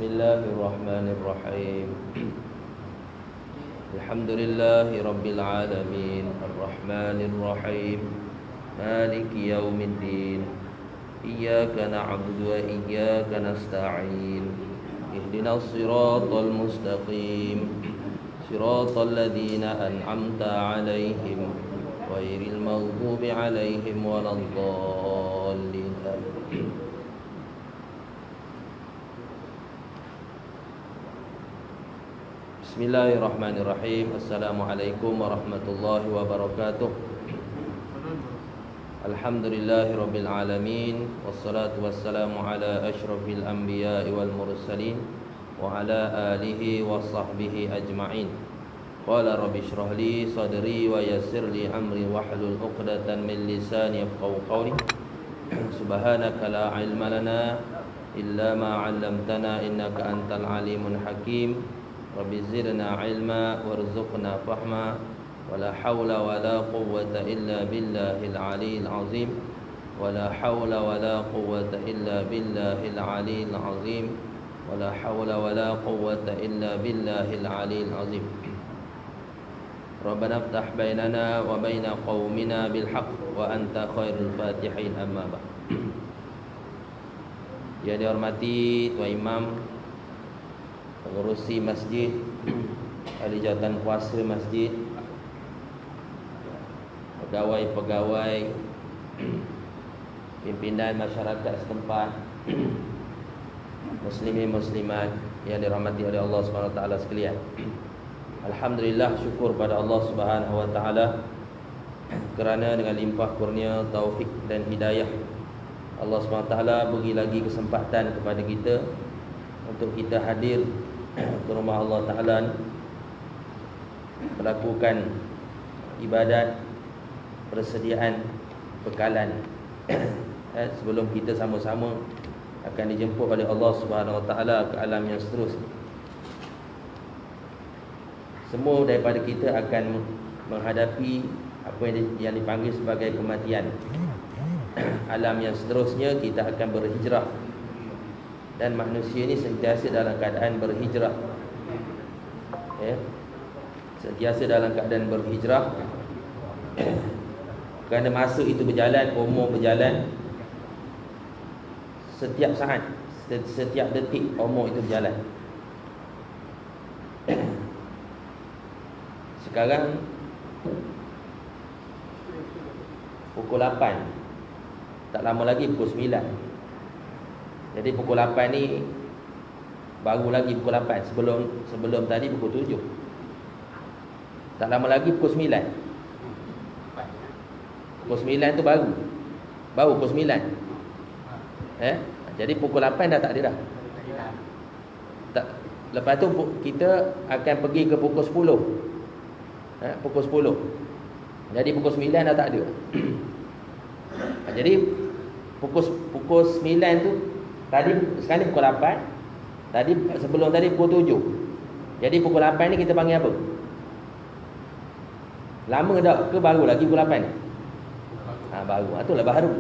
Bismillahirrahmanirrahim. Alhamdulillahi rabbil alamin, arrahmanir rahim, maliki yaumiddin. Iyyaka na'budu wa iyyaka nasta'in. Ihdinas siratal mustaqim, siratal ladzina an'amta 'alaihim ghairil maghdubi 'alaihim waladdallin. Bismillahirrahmanirrahim. Assalamualaikum warahmatullahi wabarakatuh. Alhamdulillahirabbil alamin, wassalatu wassalamu ala asyrafil anbiya'i wal mursalin wa ala alihi wa sahbihi ajma'in. Qala rabbi shrah li sadri wa yassir li amri wahlul 'uqdatan min lisani yafqahu qawli. Subhanaka la ilma lana illa ma 'allamtana innaka antal alimul hakim. Rabbi zidna ilma warzuqna fahma wala hawla wala quwwata illa billahil aliyil azim wala hawla wala quwwata illa billahil aliyil azim wala hawla wala quwwata illa billahil aliyil azim. Rabbana iftah bainana wa baina qaumina bil haqq wa anta khairul fatihin, amma ba'd. Yang dihormati Tuan Imam, pengurusi masjid, ahli jawatan kuasa masjid, pegawai-pegawai, pimpinan masyarakat setempat, muslimin muslimat yang dirahmati oleh Allah Subhanahu wa taala sekalian. Alhamdulillah, syukur pada Allah Subhanahu wa taala kerana dengan limpah kurnia, taufik dan hidayah Allah Subhanahu wa taala beri lagi kesempatan kepada kita untuk kita hadir ke rumah Allah Ta'ala, melakukan ibadat, persediaan bekalan sebelum kita sama-sama akan dijemput oleh Allah Subhanahu Wa Ta'ala ke alam yang seterusnya. Semua daripada kita akan menghadapi apa yang dipanggil sebagai kematian. Alam yang seterusnya kita akan berhijrah, dan manusia ini sentiasa dalam keadaan berhijrah, sentiasa dalam keadaan berhijrah. Kerana masa itu berjalan, umur berjalan, setiap saat, setiap detik umur itu berjalan. Sekarang pukul 8, tak lama lagi pukul 9. Jadi pukul 8 ni baru lagi pukul 8. Sebelum tadi pukul 7. Tak lama lagi pukul 9. Pukul 9 tu baru pukul 9. Jadi pukul 8 dah tak ada dah. Tak. Lepas tu kita akan pergi ke pukul 10. Pukul 10. Jadi pukul 9 dah tak ada. Jadi pukul 9 tu tadi, sekarang ni pukul 8. Tadi sebelum tadi pukul 7. Jadi pukul 8 ni kita panggil apa? Lama tak ke baru lagi pukul 8 ni? Baru. Itulah baru.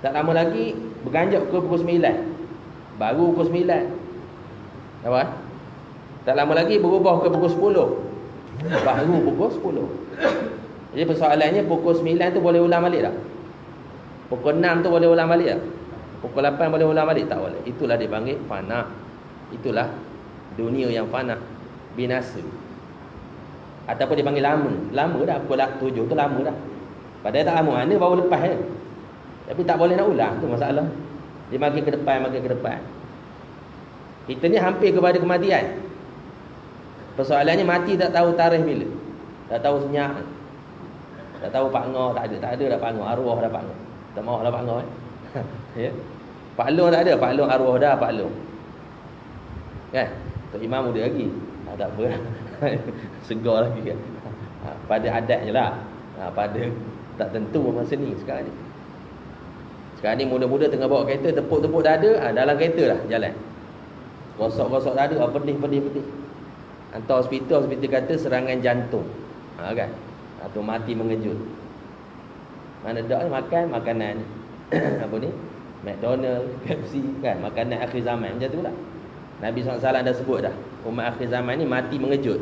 Tak lama lagi berganjak ke pukul 9. Baru pukul 9. Apa? Tak lama lagi berubah ke pukul 10. Baru pukul 10. Jadi persoalannya pukul 9 tu boleh ulang balik tak? Pukul 6 tu boleh ulang balik tak? Pukul 8 boleh ulang balik? Tak boleh. Itulah dipanggil fana. Itulah dunia yang fana, binasa. Ataupun dipanggil lama. Lama dah, pukul 7 tu lama dah. Padahal tak lama, mana baru lepas je. Tapi tak boleh nak ulang, tu masalah. Dia makin ke depan. Kita ni hampir kepada kematian. Persoalannya mati tak tahu tarikh bila. Tak tahu senyap. Tak tahu Pak Ngah, tak ada dah Pak Ngah, arwah dah Pak Ngah. Tak mahu lah Pak Ngah. Ya. Pak Long tak ada, Pak Long arwah dah Pak Long. Kan? Tok Imam muda lagi. Tak apa. Segar lagi kan. Pada adatnya lah. Pada tak tentu masa ni sekarang ni. Sekarang ni muda-muda tengah bawa kereta, tepuk-tepuk dada, dalam kereta lah jalan. Gosok-gosok dada, pedih. Hantar hospital kata serangan jantung. Kan? Atau mati mengejut. Mana dak makan makanan apa ni? McDonald, Pepsi kan, makanan akhir zaman macam tu lah. Nabi SAW dah sebut dah, umat akhir zaman ni mati mengejut.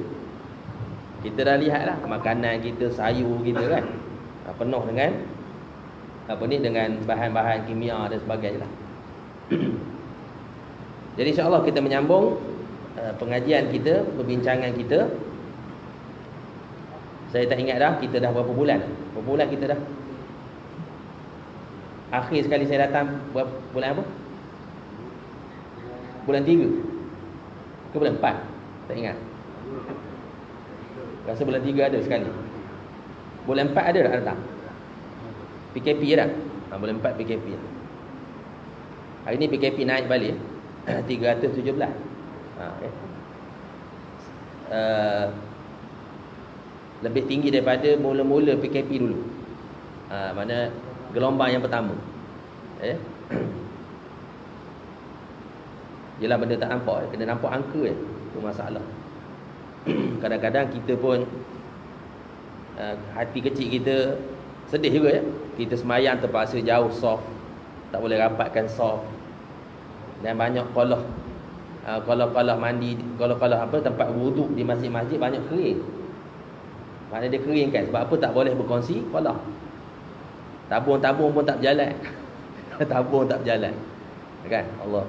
Kita dah lihat lah makanan kita, sayur kita kan, penuh dengan dengan bahan-bahan kimia dan sebagainya lah. Jadi insya-Allah kita menyambung pengajian kita, perbincangan kita. Saya tak ingat dah kita dah berapa bulan. Berapa bulan kita dah? Akhir sekali saya datang bulan apa? Bulan 3 ke bulan 4? Tak ingat. Rasa bulan 3 ada sekali. Bulan 4 ada tak datang? PKP je tak? Bulan 4 PKP. Hari ni PKP naik balik 317. Okay. Lebih tinggi daripada mula-mula PKP dulu. Mana gelombang yang pertama. Yelah benda tak nampak, kena nampak angka itu masalah. Kadang-kadang kita pun hati kecil kita sedih juga ya. Kita semayang terpaksa jauh soft, tak boleh rapatkan soft. Dan banyak kolah mandi, kolah apa tempat wuduk di masjid-masjid banyak kering. Maknanya dia kering kan, sebab apa tak boleh berkongsi kolah. Tabung-tabung pun tak berjalan. Tabung tak berjalan. Kan? Allah.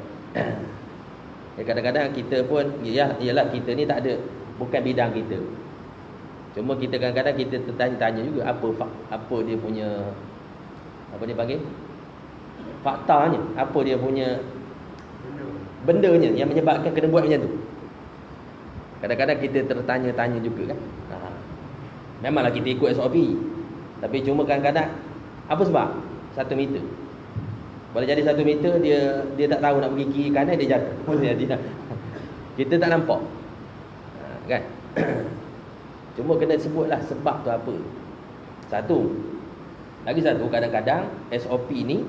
Kadang-kadang kita pun ialah kita ni tak ada, bukan bidang kita. Cuma kita kadang-kadang kita tertanya-tanya juga apa dia punya, apa dia panggil, faktanya, apa dia punya bendanya yang menyebabkan kena buat macam tu. Kadang-kadang kita tertanya-tanya juga kan. Memanglah kita ikut SOP, tapi cuma kadang-kadang apa sebab 1 meter, boleh jadi 1 meter dia tak tahu nak pergi kiri kanan, dia jatuh. Boleh jadi kita tak nampak kan. Cuma kena sebutlah sebab tu apa. Lagi satu, kadang-kadang SOP ni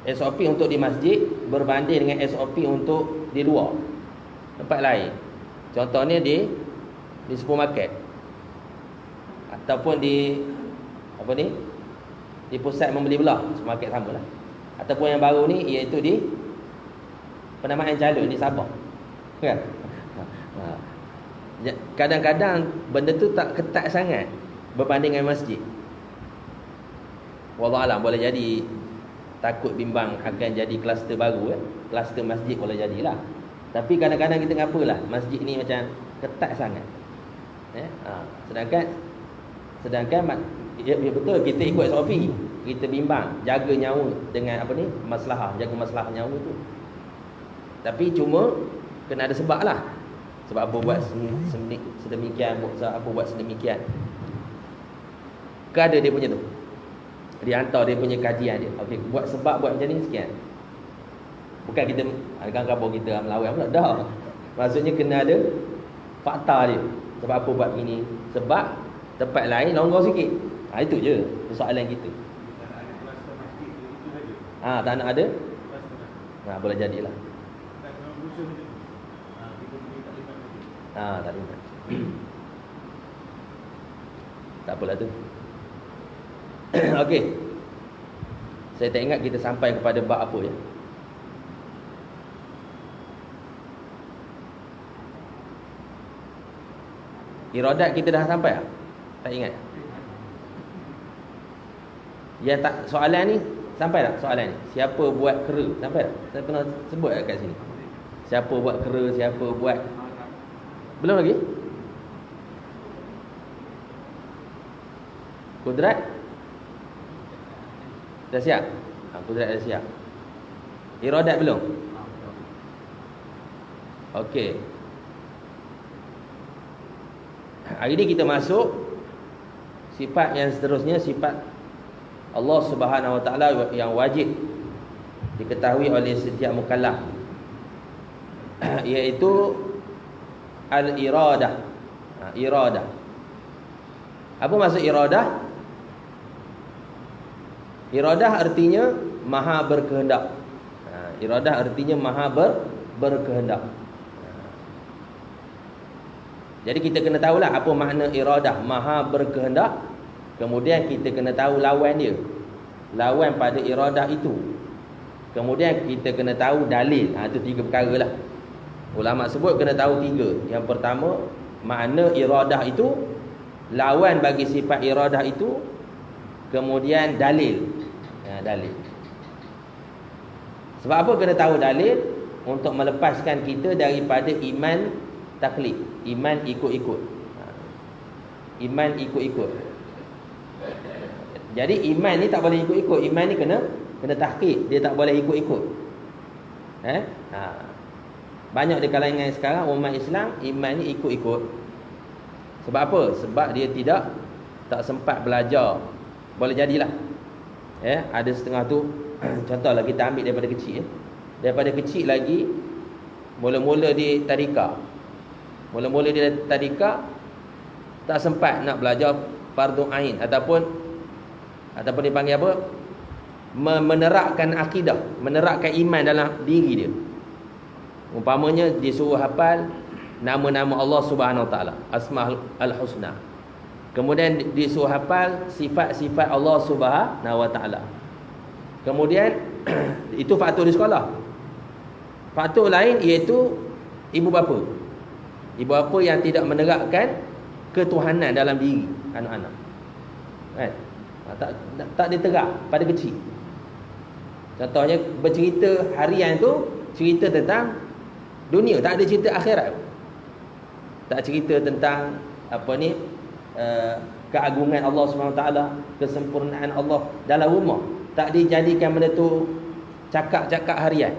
SOP untuk di masjid berbanding dengan SOP untuk di luar tempat lain. Contohnya di supermarket ataupun di di pusat membeli belah, supermarket sama lah. Ataupun yang baru ni iaitu di penamaan calon di Sabah kan. Kadang-kadang benda tu tak ketat sangat berbanding dengan masjid. Wallahualam, boleh jadi takut bimbang akan jadi kluster baru kluster masjid boleh jadilah. Tapi kadang-kadang kita ngapalah masjid ni macam ketat sangat. Sedangkan ya betul kita ikut SOP, kita bimbang jaga nyawa dengan jaga masalah nyawa tu. Tapi cuma kena ada sebab lah. Sebab apa buat sedemikian, apa buat sedemikian. Ada dia punya tu. Dia hantar dia punya kajian dia. Okey, buat sebab buat macam ni sekian. Bukan kita kan kabur kita melawan pula dah. Maksudnya kena ada fakta dia. Sebab apa buat begini? Sebab tempat lain longgar sikit. Itu je soalan kita. Tak nak ada. Boleh jadilah. Tak ada. Tak apalah tu. Okey. Saya tak ingat kita sampai kepada bab apa ya. Iradat kita dah sampai tak? Tak ingat. Ya tak, soalan ni sampai tak soalan ni? Siapa buat kera? Sampai tak? Saya pernah sebut kat sini. Siapa buat kera, siapa buat? Belum lagi? Kudrat? Dah siap? Kudrat dah siap. Iradat belum? Okey. Hari ni kita masuk sifat yang seterusnya, sifat Allah Subhanahu Wa Taala yang wajib diketahui oleh setiap mukallaf, iaitu al-iradah. Iradah. Apa maksud iradah? Iradah artinya maha berkehendak. Iradah artinya maha berkehendak. Jadi kita kena tahulah apa makna iradah, maha berkehendak. Kemudian kita kena tahu lawan dia. lawan pada iradah itu. Kemudian kita kena tahu dalil. Itu 3 perkara lah. Ulama sebut kena tahu 3. Yang pertama, makna iradah itu, lawan bagi sifat iradah itu, kemudian dalil. Dalil. Sebab apa kena tahu dalil? Untuk melepaskan kita daripada iman taklid, iman ikut-ikut. Iman ikut-ikut. Jadi iman ni tak boleh ikut-ikut. Iman ni kena tahqiq, dia tak boleh ikut-ikut. Banyak di kalangan sekarang umat Islam iman ni ikut-ikut. Sebab apa? Sebab dia tak sempat belajar. Boleh jadilah. Ada setengah tu contohlah kita ambil daripada kecil. Daripada kecil lagi mula-mula di tadika. Mula-mula di tadika tak sempat nak belajar fardu ain ataupun dipanggil apa? Menerapkan akidah, menerapkan iman dalam diri dia. Umpamanya disuruh hafal nama-nama Allah Subhanahu Wa Taala, Asmaul Husna. Kemudian disuruh hafal sifat-sifat Allah Subhanahu Wa Taala. Kemudian itu faktor di sekolah. Faktor lain iaitu ibu bapa. Ibu bapa yang tidak menerapkan ketuhanan dalam diri anak-anak. Tak diterap pada kecil. Contohnya bercerita harian tu cerita tentang dunia, tak ada cerita akhirat. Tak cerita tentang keagungan Allah SWT, kesempurnaan Allah dalam rumah. Tak dijadikan benda tu cakap-cakap harian.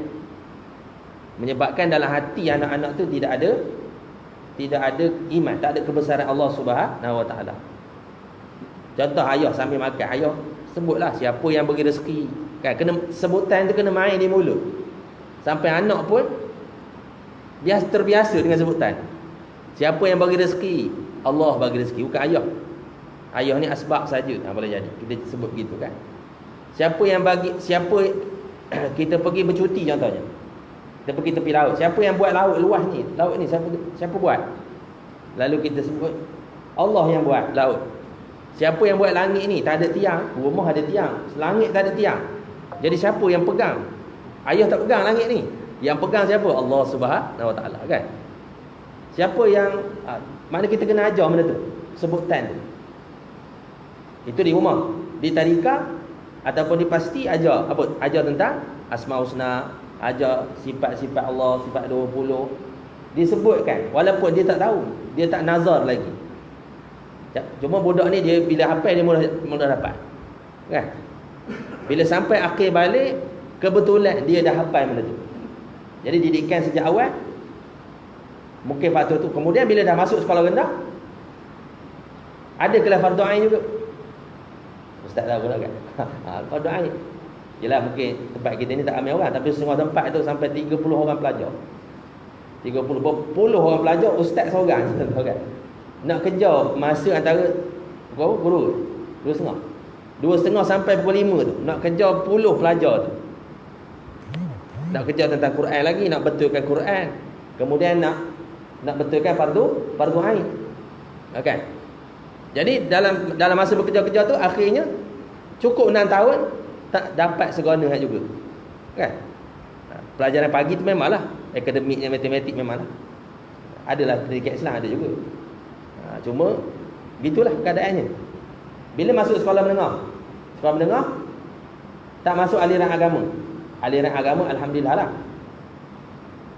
Menyebabkan dalam hati anak-anak tu tidak ada iman, tak ada kebesaran Allah Subhanahu Wa Taala. Contoh ayah sambil makan, ayah sebutlah siapa yang bagi rezeki. Kan kena sebutan tu kena main di mulut. Sampai anak pun dia terbiasa dengan sebutan. Siapa yang bagi rezeki? Allah bagi rezeki, bukan ayah. Ayah ni asbab saja. Boleh jadi kita sebut gitu kan. Siapa kita pergi bercuti contohnya. Kita pergi tepi laut. Siapa yang buat laut luas ni? Laut ni siapa buat? Lalu kita sebut Allah yang buat laut. Siapa yang buat langit ni? Tak ada tiang. Rumah ada tiang, langit tak ada tiang. Jadi siapa yang pegang? Ayah tak pegang langit ni. Yang pegang siapa? Allah Subhanahu Wa Taala kan. Siapa yang mana kita kena ajar benda tu, sebutan tu. Itu di rumah. Di tadika ataupun di pasti ajar apa? Ajar tentang Asmaul Husna, ajar sifat-sifat Allah, sifat 20 disebutkan walaupun dia tak tahu, dia tak nazar lagi. Cuma budak ni dia bila hafal dia mula dapat. Kan? Bila sampai akhir balik kebetulan dia dah hafal benda tu. Jadi didikan sejak awal mungkin faktor tu. Kemudian bila dah masuk sekolah rendah ada kelas fardu ain juga. Ustaz tahu pula kan? Fardu ain. Yalah mungkin tempat kita ni tak ramai orang, tapi semua tempat tu sampai 30 orang pelajar. 30 orang pelajar, ustaz seorang kan. Nak kejar masa antara berapa guru? 2.5. 2.5 sampai pukul 5 tu. Nak kejar puluh pelajar tu. Nak kejar tentang Quran lagi, nak betulkan Quran. Kemudian nak betulkan fardu ain. Okey. Jadi dalam masa bekerja-kerja tu akhirnya cukup 6 tahun tak dapat segona juga. Kan? Pelajaran pagi tu memanglah akademiknya matematik memanglah. Adalah pendidikan Islam ada juga. Cuma gitulah keadaannya. Bila masuk sekolah menengah tak masuk aliran agama. Aliran agama alhamdulillah lah.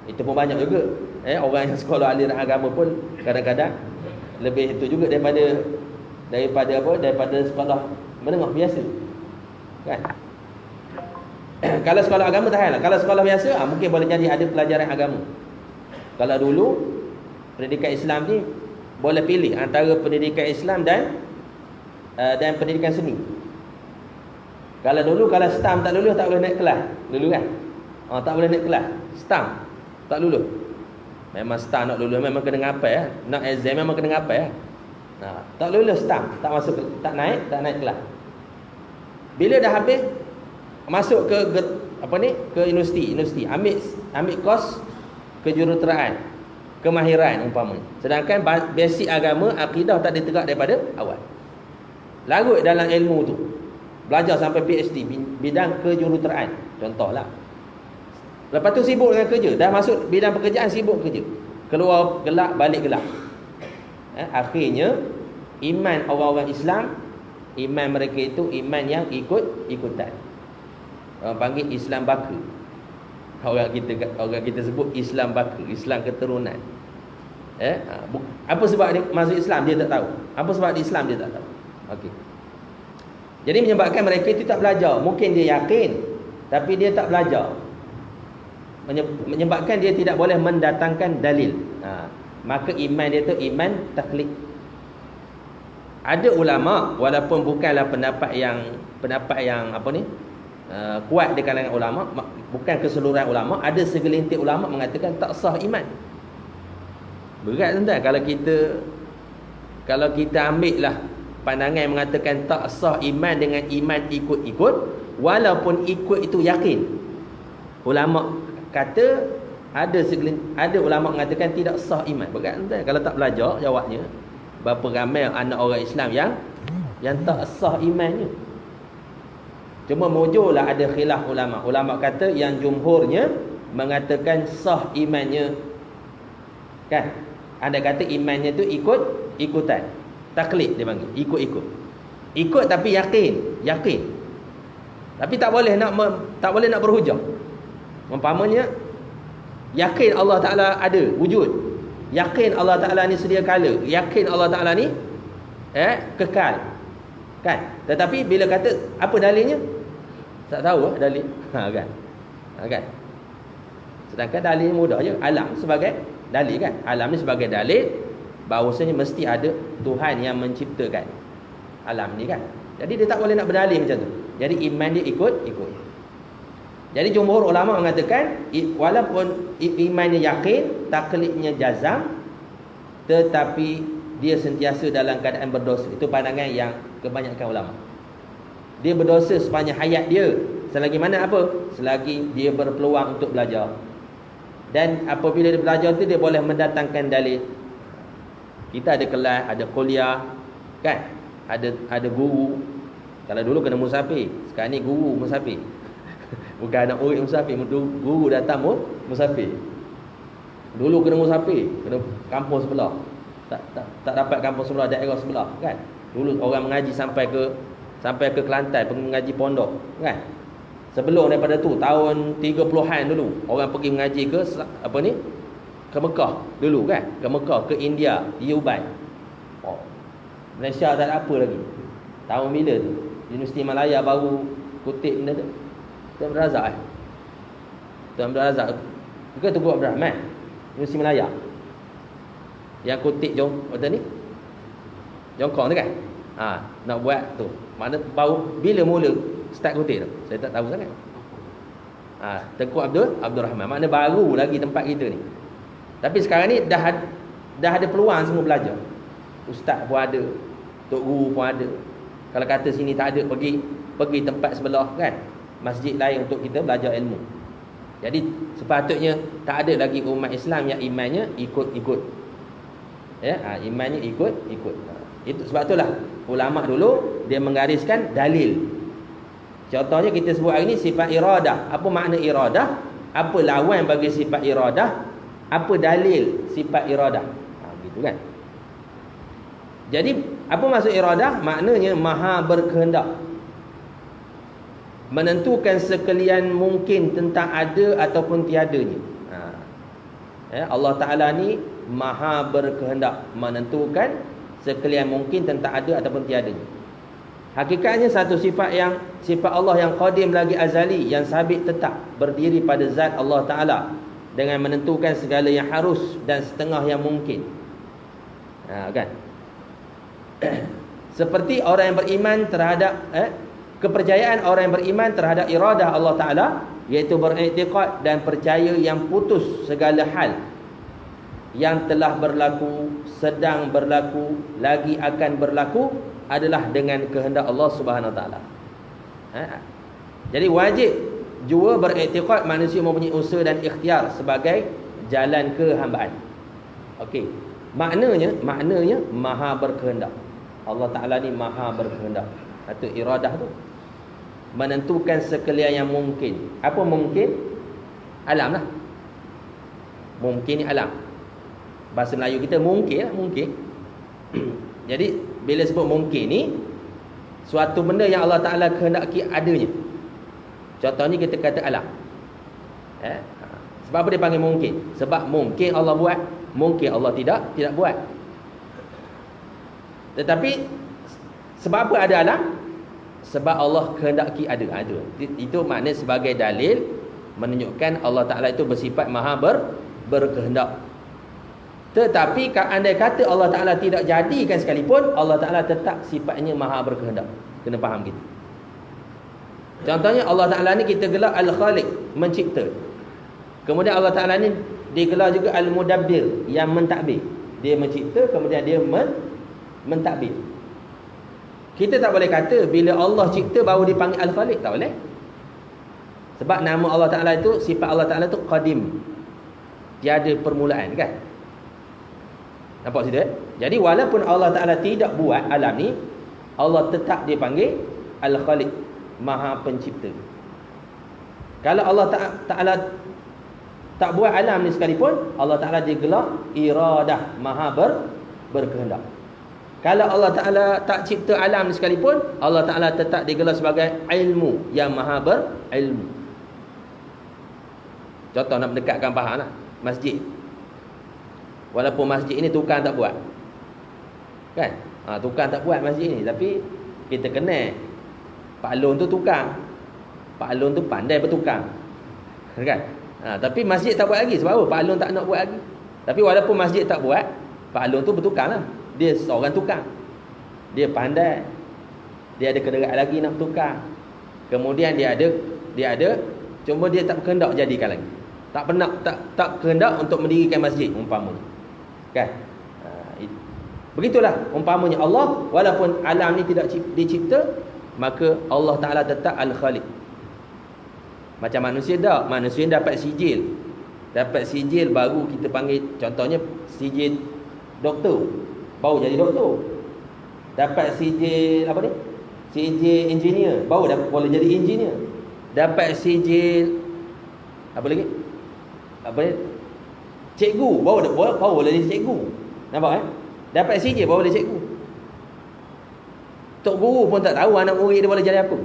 Itu pun banyak juga. Orang yang sekolah aliran agama pun kadang-kadang lebih itu juga daripada sekolah menengah biasa. Kan? Kalau sekolah agama tahanlah. Kalau sekolah biasa mungkin boleh jadi ada pelajaran agama. Kalau dulu pendidikan Islam ni boleh pilih antara pendidikan Islam dan pendidikan seni. Kalau dulu kalau STAM tak lulus tak boleh naik kelas. Dulu kan? Tak boleh naik kelas. STAM tak lulus. Memang STAM nak lulus memang kena ngapai Nak exam memang kena ngapai tak lulus STAM, tak masuk, tak naik kelas. Bila dah habis masuk ke universiti, ambil kos kejuruteraan, kemahiran umpamanya. Sedangkan basic agama, akidah tak diterap daripada awal. Larut dalam ilmu tu. Belajar sampai PhD bidang kejuruteraan contohlah. Lepas tu sibuk dengan kerja, dah masuk bidang pekerjaan, sibuk kerja, keluar gelap balik gelap. Akhirnya iman orang-orang Islam, iman mereka itu iman yang ikut-ikutan. Orang panggil Islam baka. Orang kita sebut Islam baka, Islam keturunan. Apa sebab dia masuk Islam dia tak tahu. Apa sebab di Islam dia tak tahu. Okey. Jadi menyebabkan mereka itu tak belajar. Mungkin dia yakin tapi dia tak belajar. Menyebabkan dia tidak boleh mendatangkan dalil. Maka iman dia tu iman taklid. Ada ulama walaupun bukanlah pendapat yang apa ni? Kuat di kalangan ulama, bukan keseluruhan ulama, ada segelintir ulama mengatakan tak sah iman. Berat tuan-tuan kalau kita ambil lah pandangan mengatakan tak sah iman dengan iman ikut-ikut, walaupun ikut itu yakin. Ulama kata ada ulama mengatakan tidak sah iman. Berat tuan-tuan kalau tak belajar jawabnya. Berapa ramai anak orang Islam yang tak sah imannya. Cuma mujurlah ada khilaf ulama. Ulama kata yang jumhurnya mengatakan sah imannya. Kan? Anda kata imannya tu ikut-ikutan. Taklid dia panggil, ikut-ikut. Ikut tapi yakin. Tapi tak boleh nak berhujah. Umpamanya yakin Allah Taala ada wujud. Yakin Allah Taala ni sedia kala. Yakin Allah Taala ni kekal. Kan? Tetapi bila kata apa dalilnya? Tak tahu dalil. Kan? Kan? Sedangkan dalil mudah je. Alam sebagai dalil kan. Alam ni sebagai dalil bahawasanya mesti ada Tuhan yang menciptakan alam ni kan. Jadi dia tak boleh nak berdalil macam tu. Jadi iman dia ikut. Jadi jumhur ulama mengatakan walaupun imannya yakin, taklidnya jazam, tetapi dia sentiasa dalam keadaan berdosa. Itu pandangan yang kebanyakan ulama. Dia berdosa sepanjang hayat dia. Selagi mana apa? Selagi dia berpeluang untuk belajar. Dan apabila dia belajar tu dia boleh mendatangkan dalil. Kita ada kelas, ada kuliah, kan? Ada guru. Kalau dulu kena musafir, sekarang ni guru musafir. Bukan anak murid musafir, guru datang musafir. Dulu kena musafir, kena kampung sebelah. Tak dapat kampung sebelah, daerah sebelah, kan? Dulu orang mengaji sampai ke Kelantan, pergi mengaji pondok, kan? Sebelum daripada tu tahun 30-an dulu orang pergi mengaji ke ke Mekah dulu kan, ke Mekah, ke India, di Ubay. Malaysia tak ada apa lagi. Tahun bila tu Universiti Malaya baru kutip benda tu. Tuan Abdul Razak Tuan Abdul Razak juga Tuan Abdul Rahman Universiti Malaya yang kutip Jongkong tu kan. Nak buat tu. Mana baru bila mula start kutip tu? Saya tak tahu sangat. Tengku Abdul Rahman. Makna baru lagi tempat kita ni. Tapi sekarang ni dah ada peluang semua belajar. Ustaz pun ada, tok guru pun ada. Kalau kata sini tak ada, pergi tempat sebelah kan, masjid lain untuk kita belajar ilmu. Jadi sepatutnya tak ada lagi umat Islam yang imannya ikut-ikut. Imannya ikut-ikut. Itu sebab itulah ulama dulu dia menggariskan dalil. Contohnya kita sebut hari ni sifat iradah. Apa makna iradah? Apa lawan bagi sifat iradah? Apa dalil sifat iradah? Gitu kan. Jadi apa maksud iradah? Maknanya maha berkehendak, menentukan sekalian mungkin tentang ada ataupun tiadanya. Allah Ta'ala ni maha berkehendak, menentukan sekalian mungkin tentang ada ataupun tiadanya. Hakikatnya satu sifat Allah yang qadim lagi azali, yang sabit tetap berdiri pada zat Allah Ta'ala, dengan menentukan segala yang harus dan setengah yang mungkin. Kan? Seperti orang yang beriman terhadap kepercayaan orang yang beriman terhadap iradah Allah Ta'ala, iaitu beriktikad dan percaya yang putus segala hal yang telah berlaku, sedang berlaku, lagi akan berlaku adalah dengan kehendak Allah Subhanahu Wa Ta'ala. Jadi wajib jua beriktikad manusia mempunyai usaha dan ikhtiar sebagai jalan kehambaan. Okey. Maknanya maha berkehendak. Allah Ta'ala ni maha berkehendak. Itu iradah tu. menentukan sekalian yang mungkin. Apa mungkin? Alam lah. Mungkin ni alam. Bahasa Melayu kita mungkin lah, mungkin. Jadi bila sebut mungkin ni, suatu benda yang Allah Ta'ala kehendaki adanya. Contohnya kita kata alam. Sebab apa dia panggil mungkin? Sebab mungkin Allah buat, mungkin Allah tidak buat. Tetapi sebab apa ada alam? Sebab Allah kehendaki ada. Itu maknanya sebagai dalil menunjukkan Allah Ta'ala itu bersifat maha berkehendak. Tetapi andai kata Allah Ta'ala tidak jadikan sekalipun, Allah Ta'ala tetap sifatnya maha berkehendak. Kena faham kita. Contohnya Allah Ta'ala ni kita gelar Al-Khaliq, mencipta. Kemudian Allah Ta'ala ni digelar juga Al-Mudabbir, yang mentadbir. Dia mencipta, kemudian dia mentadbir. Kita tak boleh kata bila Allah cipta baru dipanggil Al-Khaliq, tak boleh. Sebab nama Allah Ta'ala itu, sifat Allah Ta'ala itu Qadim, tiada permulaan, kan? Nampak situ? Jadi walaupun Allah Ta'ala tidak buat alam ni, Allah tetap dipanggil Al-Khaliq, maha pencipta. Kalau Allah Ta'ala tak buat alam ni sekalipun, Allah Ta'ala digelar iradah, maha berkehendak. Kalau Allah Ta'ala tak cipta alam ni sekalipun, Allah Ta'ala tetap digelar sebagai ilmu, yang maha berilmu. Contoh nak mendekatkan faham lah, masjid. Walaupun masjid ini tukang tak buat, kan? Tukang tak buat masjid ni, tapi kita kenal Pak Long tu tukang. Pak Long tu pandai bertukang, kan? Tapi masjid tak buat lagi. Sebab apa? Pak Long tak nak buat lagi. Tapi walaupun masjid tak buat, Pak Long tu bertukang lah. Dia seorang tukang, dia pandai, dia ada kederat lagi nak bertukang. Kemudian dia ada cuma dia tak berkehendak jadikan lagi. Tak pernah tak kehendak untuk mendirikan masjid umpamanya, kan? Begitulah umpamanya Allah, walaupun alam ni tidak dicipta, maka Allah Ta'ala tetap Al-Khaliq. Macam manusia tak, manusia dapat sijil. Dapat sijil baru kita panggil, contohnya sijil doktor, baru jadi doktor. Dapat sijil apa ni? Sijil engineer, baru boleh jadi engineer. Dapat sijil apa lagi? Apa ni? Cikgu, baru boleh jadi cikgu. Nampak? Dapat sijil baru boleh cikgu. Tok guru pun tak tahu anak murid dia boleh jadi apa.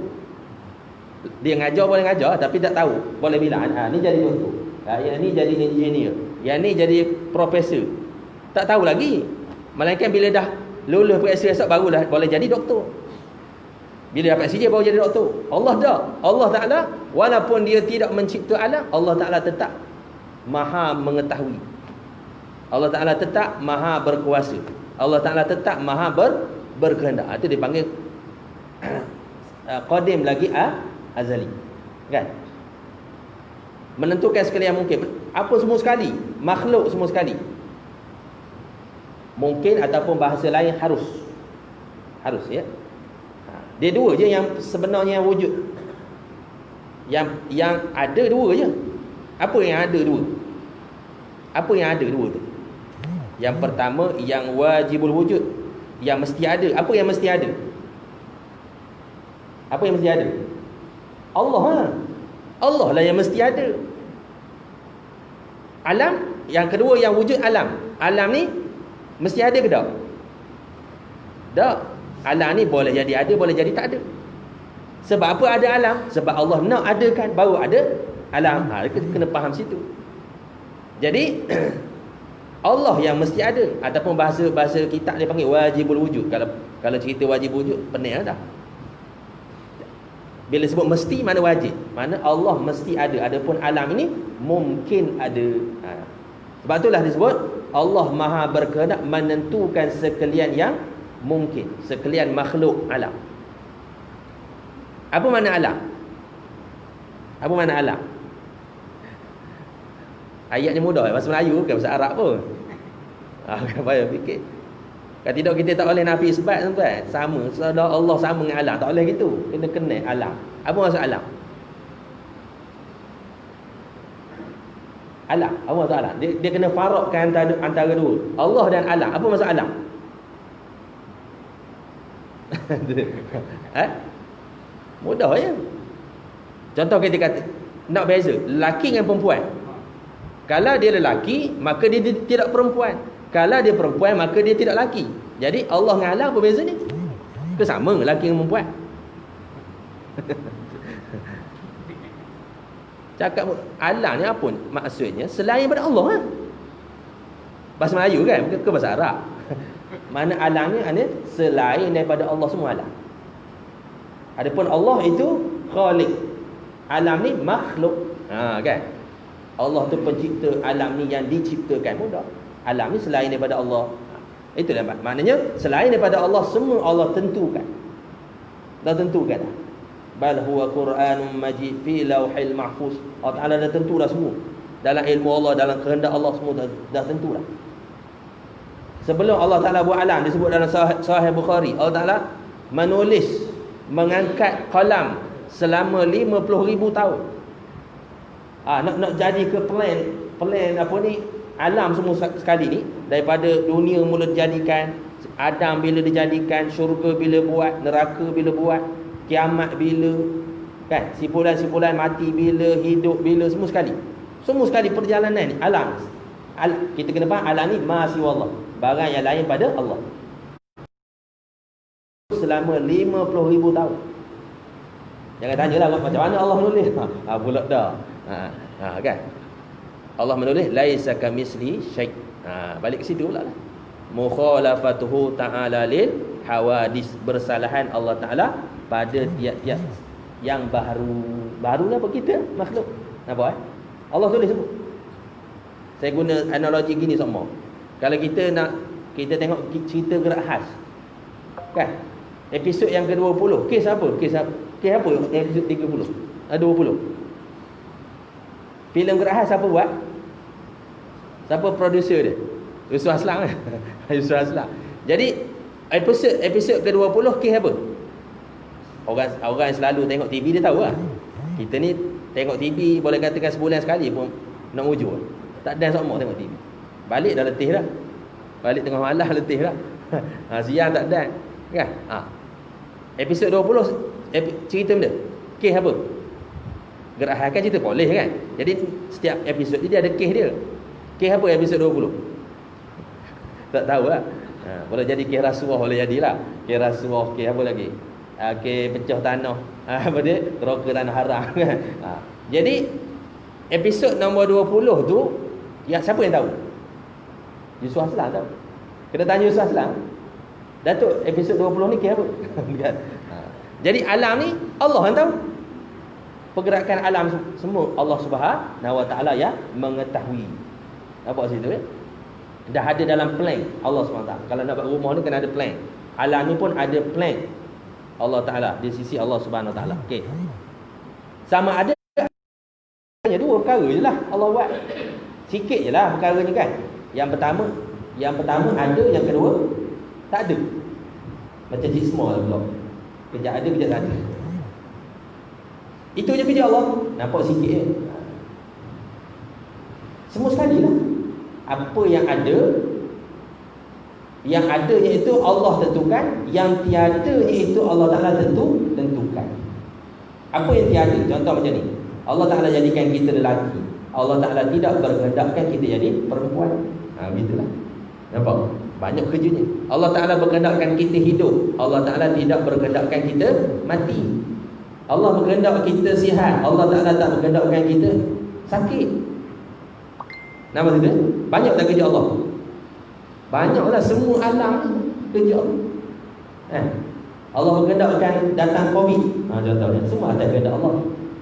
Dia ngajar boleh ngajar, tapi tak tahu boleh bilang ni jadi doktor, yang ni jadi engineer, yang ni jadi profesor. Tak tahu lagi. Melainkan bila dah lulus PhD esok barulah boleh jadi doktor. Bila dapat sijil baru jadi doktor. Allah tak. Allah Ta'ala walaupun dia tidak mencipta alam, Allah Ta'ala tetap maha mengetahui. Allah Ta'ala tetap maha berkuasa. Allah Ta'ala tetap maha berkehendak. Itu dipanggil Qadim lagi azali, kan? Menentukan sekali yang mungkin. Apa semua sekali, makhluk semua sekali. Mungkin ataupun bahasa lain harus, ya. Dia dua je yang sebenarnya yang wujud. Yang ada dua je. Apa yang ada dua? Apa yang ada dua tu? Yang pertama yang wajibul wujud, yang mesti ada. Apa yang mesti ada? Apa yang mesti ada? Allah lah. Allah lah yang mesti ada. Alam, yang kedua yang wujud alam. Alam ni mesti ada ke tak? Tak. Alam ni boleh jadi ada, boleh jadi tak ada. Sebab apa ada alam? Sebab Allah nak adakan, baru ada alam. Kena faham situ. Jadi Allah yang mesti ada, ataupun bahasa kitab dia panggil wajibul wujud. Kalau cerita wajib wujud, pening dah. Bila sebut mesti, mana wajib, mana Allah mesti ada. Adapun alam ini mungkin ada. Sebab itulah disebut Allah maha berkehendak menentukan sekalian yang mungkin, sekalian makhluk alam. Apa makna alam? Apa makna alam? Ayatnya mudah, bahasa Melayu bukan bahasa Arab pun. Kan payah fikir. Kalau tidak kita tak boleh nafi sebab tuan. Sama, saudara Allah sama dengan alam, tak boleh gitu. Kena kenal alam. Apa maksud alam? Alam, apa maksud alam? Dia kena farakkan antara dua. Allah dan alam. Apa maksud alam? Mudah je. Contoh kita kata, nak beza lelaki dengan perempuan. Kalau dia lelaki, maka dia tidak perempuan. Kalau dia perempuan, maka dia tidak lelaki. Jadi Allah dengan alam apa bezanya? Ke sama lelaki dengan perempuan? Cakap alam ni apa maksudnya? Selain daripada Allah kan? Bahasa Melayu kan? Bukan ke bahasa Arab. Mana alam ni ada selain daripada Allah semua alam. Adapun Allah itu khaliq. Alam ni makhluk. Kan? Allah tu pencipta alam ni yang diciptakan mudah. Alam ni selain daripada Allah. Itulah maknanya selain daripada Allah semua Allah tentukan. Dah tentukan. Bal huwa Quranun Majid fi Lauhil Mahfuz. Allah Taala dah tentu dah semua. Dalam ilmu Allah, dalam kehendak Allah semua dah tentu dah. Sebelum Allah Taala buat alam, disebut dalam Sahih Bukhari, Allah Taala menulis, mengangkat qalam selama 50,000 tahun. Nak jadi ke plan apa ni, alam semua sekali ni, daripada dunia mula dijadikan, Adam bila dijadikan, syurga bila buat, neraka bila buat, kiamat bila, kan, simpulan-simpulan mati bila, hidup bila, semua sekali perjalanan ni alam. Kita kena faham alam ni masih Allah, barang yang lain pada Allah selama 50,000 tahun. Jangan tanyalah macam mana Allah menulis. Pula dah. Kan? Allah menulis laisa kamitsli syai'. Balik ke situ pula lah. Mukhalafatuhu ta'ala lil hawadis, bersalahan Allah Taala pada tiap-tiap yang baru apa kita makhluk. Nampak Allah tulis semua. Saya guna analogi gini semua. Kalau kita tengok cerita Gerak Khas, kan? Episod yang ke-20, kes apa? Kes apa episod 30? 20. Filem Gerak Khas siapa buat? Siapa producer dia? Yusuf Aslam kan? Yusuf Aslam. Jadi episod ke-20 kes apa? Orang yang selalu tengok TV dia tahu lah. Kita ni tengok TV boleh katakan sebulan sekali pun nak wujud. Tak ada semua tengok TV. Balik dah letih dah. Balik tengah malam letih dah. Siang tak ada. Kan? Episod 20 cerita benda. Kes apa? Gerak Khas kan cerita polis kan? Jadi setiap episod dia ada kes dia. Kes apa episod 20? Tak tahu lah. Boleh jadi kes rasuah, boleh jadilah. Kes rasuah, kes apa lagi? Kes pecah tanah. Apa dia? Teroka tanah haram kan? Jadi episod nombor 20 tu, siapa yang tahu? Yusuf Aslam tahu. Kena tanya Yusuf Aslam. Datuk, episod 20 ni kes apa? Kan? Jadi alam ni Allah yang tahu. Pergerakan alam semua Allah Subhanahu Wa Taala yang mengetahui. Nampak situ ya? Dah ada dalam plan Allah SWT. Kalau nak buat rumah ni kena ada plan. Alam ni pun ada plan Allah Ta'ala, di sisi Allah Subhanahu Wa Ta'ala. Okay. Sama ada hanya dua perkara je lah Allah buat. Sikit je lah perkaranya kan. Yang pertama ada, yang kedua tak ada. Macam cik semua lah pula. Kejap ada, kejap tak ada. Itu je kerja Allah. Nampak sikit je. Semua sekali lah. Apa yang adanya itu Allah tentukan, yang tiadanya itu Allah Ta'ala tentukan. Apa yang tiada? Contoh macam ni, Allah Ta'ala jadikan kita lelaki, Allah Ta'ala tidak berkehendakkan kita jadi perempuan. Begitulah. Nampak? Banyak kerjanya. Allah Ta'ala berkehendakkan kita hidup, Allah Ta'ala tidak berkehendakkan kita mati. Allah berkehendak kita sihat, Allah Ta'ala tak berkehendakkan kita sakit. Nampak tu? Banyak tak kerja Allah? Banyaklah, semua alam kerja Allah. Allah berkehendakkan datang COVID. Contohnya, semua atas kehendak Allah.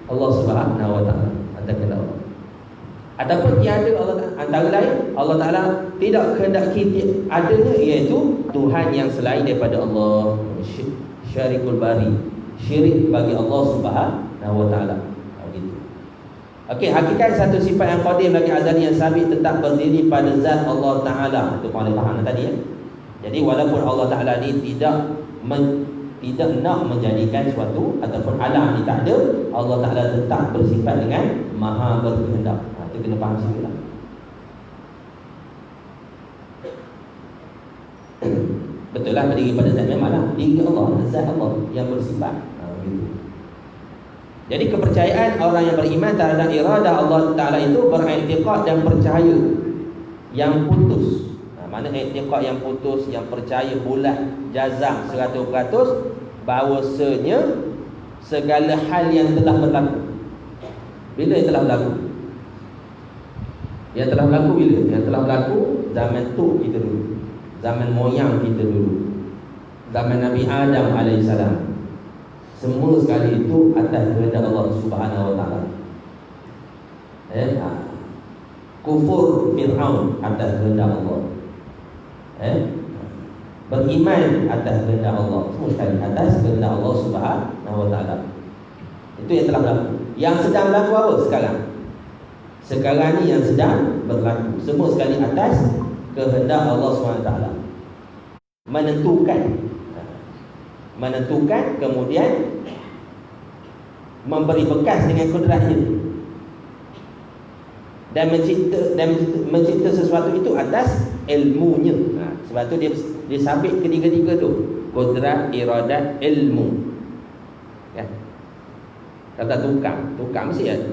Allah Subhanahu Wa Taala, atas kehendak Allah. Ataupun tiada Allah Ta'ala, antara lain Allah Ta'ala tidak kehendaki adanya, iaitu Tuhan yang selain daripada Allah. Syarikul bari, syirik bagi Allah Subhanahu Wa Taala. Okey, hakikat satu sifat yang qadim lagi azali yang sabit tetap berdiri pada zat Allah Ta'ala. Itu paling faham tadi ya. Jadi walaupun Allah Ta'ala ni tidak nak menjadikan suatu ataupun alam ni tak ada, Allah Ta'ala tetap bersifat dengan maha berkehendak. Itu kena faham sikit lah. Betul lah, berdiri pada zat, memang lah diri Allah, zat Allah yang bersifat. Gitu. Jadi kepercayaan orang yang beriman terhadap iradah Allah Ta'ala itu beriktikad dan percaya yang putus. Mana iktikad yang putus, yang percaya bulat, jazam 100% bahawasanya segala hal yang telah berlaku. Bila yang telah berlaku? Yang telah berlaku bila? Yang telah berlaku zaman tu kita dulu, zaman moyang kita dulu, zaman Nabi Adam alaihissalam. Semua sekali itu atas kehendak Allah Subhanahu wa taala. Kufur Fir'aun atas kehendak Allah. Beriman atas kehendak Allah. Semua sekali atas kehendak Allah Subhanahu wa taala. Itu yang telah berlaku. Yang sedang berlaku apa sekarang? Sekarang ni yang sedang berlaku. Semua sekali atas kehendak Allah Subhanahu wa taala. Menentukan kemudian memberi bekas dengan kudratnya dan mencipta sesuatu itu atas ilmunya. Sebab tu dia sabit ketiga-tiga tu, kudrat, iradat, ilmu. Kan? Kata tukang mesti ada.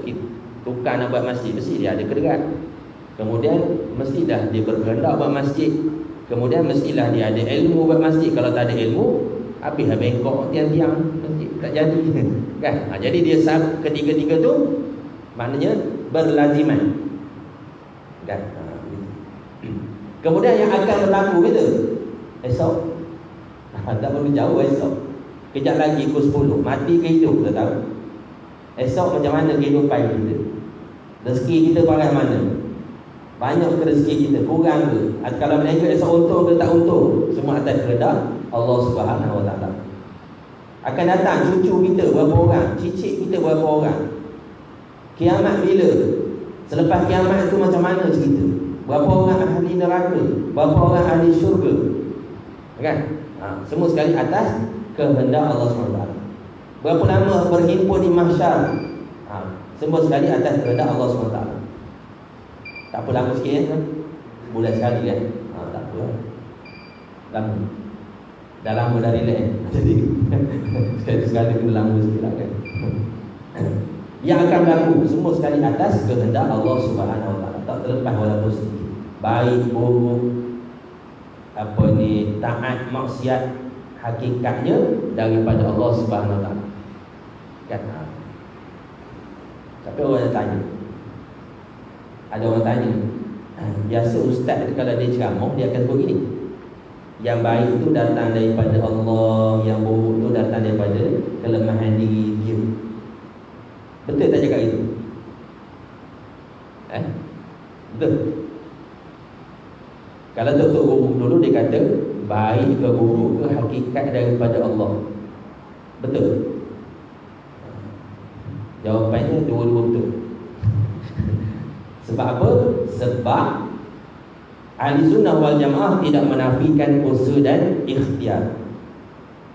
Tukang nak buat masjid mesti dia ada kudrat. Kemudian mesti dah dia berkehendak buat masjid. Kemudian mestilah dia ada ilmu buat masjid. Kalau tak ada ilmu, habis bengkok tiang-tiang masjid tak jadi. Kan? Jadi dia ketiga-tiga tu maknanya berlaziman. Kan? Kemudian yang akan berlaku kita esok, tak perlu jauh esok. Kejap lagi pukul 10, mati ke hidup kita tahu. Esok macam mana kehidupan kita? Rezeki kita pakai mana? Banyak ke rezeki kita? Kurang ke? Kalau meniaga esok untung ke tak untung? Semua atas kehendak Allah Subhanahu wa taala. Akan datang cucu kita berapa orang? Cicit kita berapa orang? Kiamat bila? Selepas kiamat itu macam mana cerita? Berapa orang ahli neraka? Berapa orang ahli syurga? Kan? Semua sekali atas kehendak Allah SWT. Berapa lama berhimpun di mahsyar? Semua sekali atas kehendak Allah SWT. Tak apa lama sikit kan? Bulan sekali kan? Tak apa. Lama. Dah lama dah relax. Jadi sekali kena lama sikit lah kan? Yang akan berlaku semua sekali atas kehendak Allah Subhanahu wa taala. Tak terlepas walaupun sedikit. Baik buruk, taat maksiat, hakikatnya daripada Allah Subhanahu wa taala. Kan? Tapi orang tanya. Ada orang tanya. Biasa ustaz kalau dia ceramah dia akan sebut gini. Yang baik itu datang daripada Allah, yang buruk itu datang daripada kelemahan diri dia. Betul tak cakap itu? Betul. Kalau Dr. Guru dulu dia kata baik ke buruk ke hakikat daripada Allah. Betul. Jawapannya dua-dua betul. Sebab apa? Sebab Ahli Sunnah wal Jamaah tidak menafikan usaha dan ikhtiar.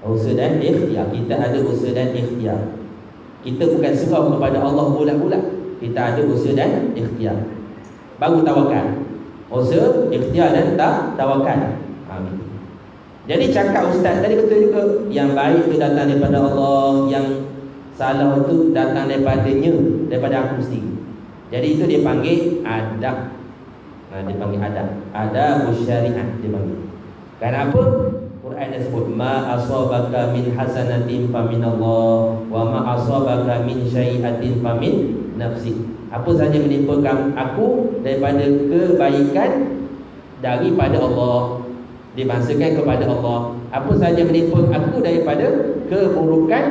Usaha dan ikhtiar. Kita ada usaha dan ikhtiar. Kita bukan serah kepada Allah bulat-bulat. Kita ada usaha dan ikhtiar. Baru tawakal. Usaha, ikhtiar dan tawakal. Amin. Jadi cakap ustaz tadi betul juga. Yang baik itu datang daripada Allah, yang salah itu datang daripadanya, daripada aku sendiri. Jadi itu dia panggil adab. Dia panggil adab. Adabus syariah dia panggil. Kenapa? Quran dah sebut ma asabaka min hasanatin fa min Allah wa ma asabaka min syai'atin fa min nafsi. Apa saja menimpa aku daripada kebaikan daripada Allah, dibangsakan kepada Allah. Apa saja menimpa aku daripada keburukan,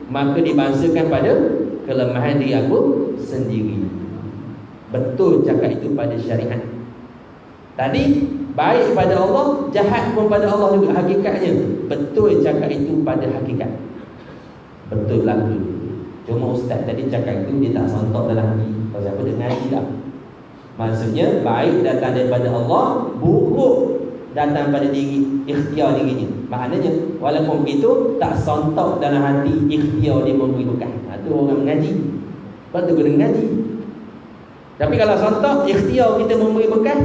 maka dibangsakan pada kelemahan diri aku sendiri. Betul cakap itu pada syariat. Tadi baik pada Allah, jahat pun pada Allah juga hakikatnya. Betul cakap itu pada hakikat. Betul lah tu. Cuma ustaz tadi cakap itu dia tak sontok dalam hati. Pasal apa? Dia ngaji lah. Maksudnya baik datang daripada Allah, buruk datang pada diri, ikhtiar dirinya. Maknanya walaupun begitu tak sontok dalam hati, ikhtiar dia memberi bekas. Itu orang mengaji. Lepas tu kena mengaji. Tapi kalau sontok, ikhtiar kita memberi bekas,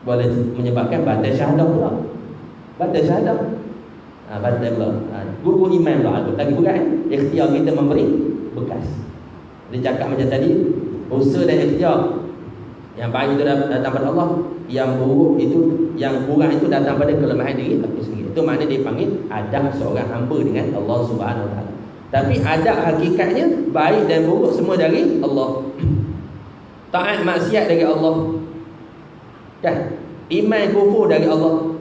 boleh menyebabkan batal syahadah pula. Batal syahadah. Batal. Gugur iman pula lagi berat. Ikhtiar kita memberi bekas. Dia cakap macam tadi, usaha dan ikhtiar yang baik itu datang pada Allah, yang buruk itu, yang kurang itu datang pada kelemahan diri aku sendiri. Itu makna dia panggil adab seorang hamba dengan Allah Subhanahu Wa Taala. Tapi adab hakikatnya baik dan buruk semua dari Allah. Taat maksiat dari Allah. Kan? Iman kufur dari Allah.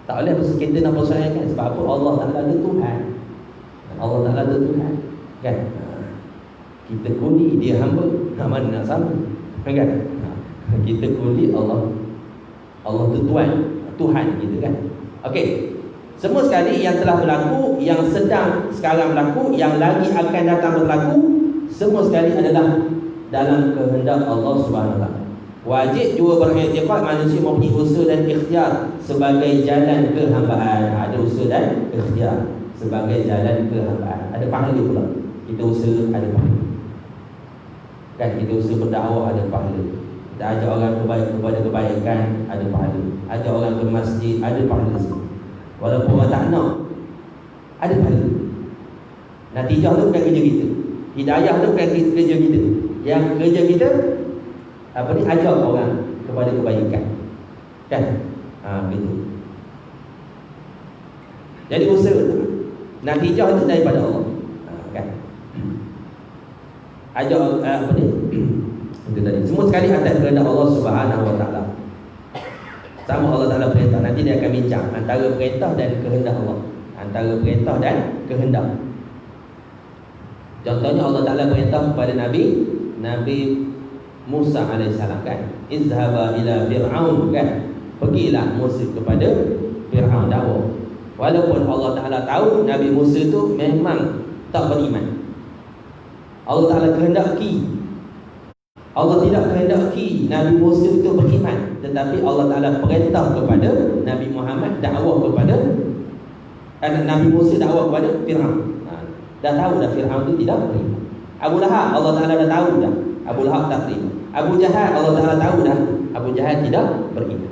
Tak boleh kita nak persoalkan sebab apa? Allah Taala itu Tuhan. Allah Taala itu Tuhan. Kan? Kita kuli dia hamba, nak mana nak sama. Kan? Kita kuli Allah. Allah itu Tuhan kita kan. Okey. Semua sekali yang telah berlaku, yang sedang sekarang berlaku, yang lagi akan datang berlaku, semua sekali adalah dalam kehendak Allah Subhanahu Wa Taala. Wajib juga beriktikad manusia mempunyai usaha dan ikhtiar sebagai jalan kehambaan. Ada usaha dan ikhtiar sebagai jalan kehambaan. Ada pahala pula. Kita usaha ada pahala. Kan kita usaha berdakwah ada pahala. Kita ajak orang kepada kebaikan ada pahala. Ajak orang ke masjid ada pahala. Walaupun orang tak nak ada pahala. Natijah tu bukan kerja kita. Hidayah tu bukan kerja kita. Yang kerja kita ajak orang kepada kebaikan. Kan? Begitu. Jadi usaha natijah itu daripada Allah. Kan? Ajak itu tadi. Semua sekali atas kehendak Allah Subhanahu Wa Taala. Sama Allah Taala perintah. Nanti dia akan bincang antara perintah dan kehendak Allah. Antara perintah dan kehendak. Contohnya Allah Taala perintah kepada Nabi Musa alaihissalam kan, izhaba ila fir'aun kan, pergilah Musa kepada Fir'aun dakwah. Walaupun Allah Taala tahu Nabi Musa tu memang tak beriman. Allah Taala kehendaki, Allah tidak kehendaki Nabi Musa itu beriman, tetapi Allah Taala perintah kepada Nabi Muhammad dakwah kepada Nabi Musa dakwah kepada Fir'aun. Dah tahu dah Fir'aun itu tidak beriman. Abu Lahab Allah Taala dah tahu dah Abu Lahab tak beriman. Abu Jahal Allah Taala tahu dah Abu Jahal tidak beriman.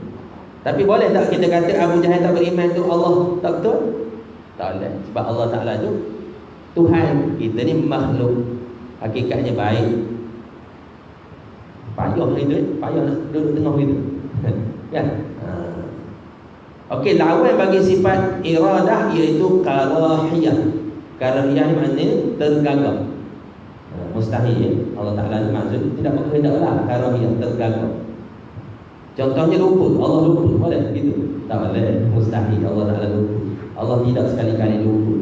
Tapi boleh tak kita kata Abu Jahal tak beriman tu Allah tak betul? Tak boleh. Sebab Allah Taala tu Tuhan, kita ni makhluk hakikatnya baik. Payah itu, payah nak duduk tengah gitu. Kan? Okey, lawan bagi sifat iradah iaitu karahiyah. Karahiyah ni maknanya tergagap. Mustahil. Allah Ta'ala maksud tidak berkehendaklah karahiyah tergagap. Contohnya lupa. Allah lupa. Boleh gitu? Tak boleh. Mustahil. Allah Ta'ala lupa. Allah tidak sekali-kali lupa.